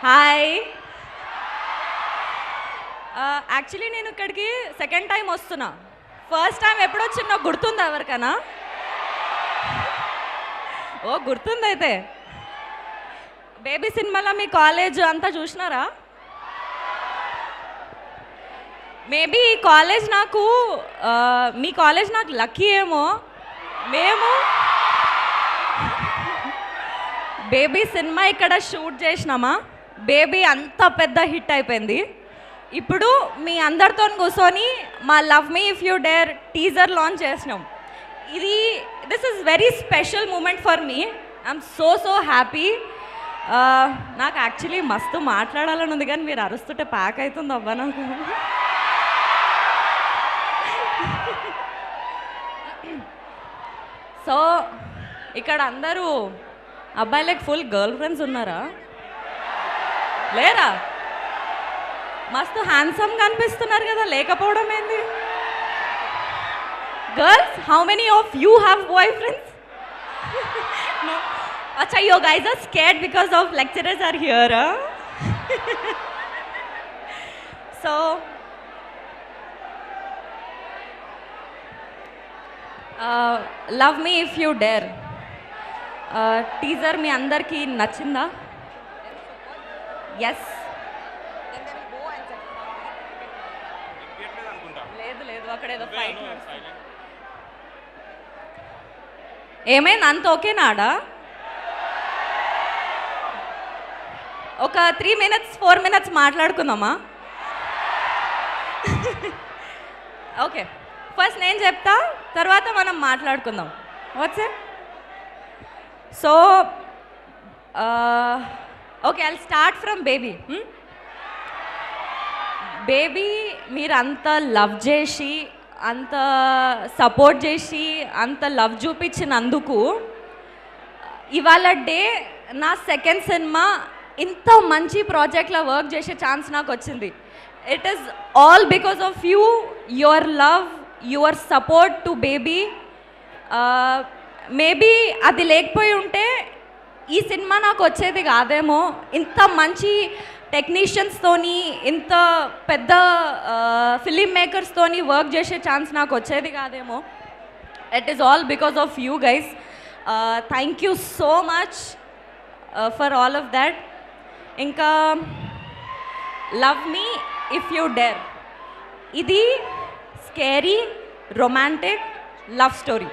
Hi. Actually నేను ఇక్కడికి second time వస్తున్నా. ఫస్ట్ టైం ఎప్పుడు వచ్చినా గుర్తుందా ఎవరికైనా? ఓ గుర్తుంది. అయితే బేబీ సినిమాలో మీ కాలేజ్ అంతా చూసినారా? మేబీ ఈ కాలేజ్ నాకు మీ కాలేజ్ నాకు లక్కీ ఏమో. మేము బేబీ సినిమా ఇక్కడ షూట్ చేసినామా, బేబీ అంత పెద్ద హిట్ అయిపోయింది. ఇప్పుడు మీ అందరితో కూర్చొని మా love me if you dare teaser launch చేసినాం. This is very special moment for me. I'm so happy. నాకు యాక్చువల్లీ మస్తు మాట్లాడాలని ఉంది, కానీ మీరు అరుస్తుంటే ప్యాక్ అవుతుంది అవ్వ నాకు. సో ఇక్కడ అందరూ అబ్బాయిలకి ఫుల్ గర్ల్ ఫ్రెండ్స్ ఉన్నారా? లేరా? మస్తు హ్యాండ్సమ్గా అనిపిస్తున్నారు కదా, లేకపోవడం ఏంది? Girls, how many of you have boy friends? అచ్చా, you guys are scared because of lecturers are here. So love me if you dare teaser మీ అందరికీ నచ్చిందా? ఎస్. లేదు అక్కడేదో ఫైట్. ఏమైంది? అంత ఓకేనాడా? ఒక 3 minutes 4 minutes మాట్లాడుకుందామా? ఓకే, ఫస్ట్ నేను చెప్తా, తర్వాత మనం మాట్లాడుకుందాం. What's it? So okay, I'll start from baby. Baby మీరు అంత లవ్ చేసి, అంత సపోర్ట్ చేసి, అంత లవ్ చూపించినందుకు ఇవాళ డే నా సెకండ్ సినిమా ఇంత మంచి ప్రాజెక్ట్లో వర్క్ చేసే ఛాన్స్ నాకు వచ్చింది. It is all because of you, your love, your support to baby. Maybe అది లేకపోయి ఉంటే ఈ సినిమా నాకు వచ్చేది కాదేమో. ఇంత మంచి టెక్నీషియన్స్తోని, ఇంత పెద్ద ఫిలిం మేకర్స్తోని వర్క్ చేసే ఛాన్స్ నాకు వచ్చేది కాదేమో. It is all because of you guys. Thank you so much for all of that. ఇంకా love me if you dare, ఇది scary romantic love story.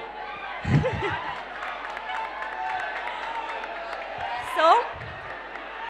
So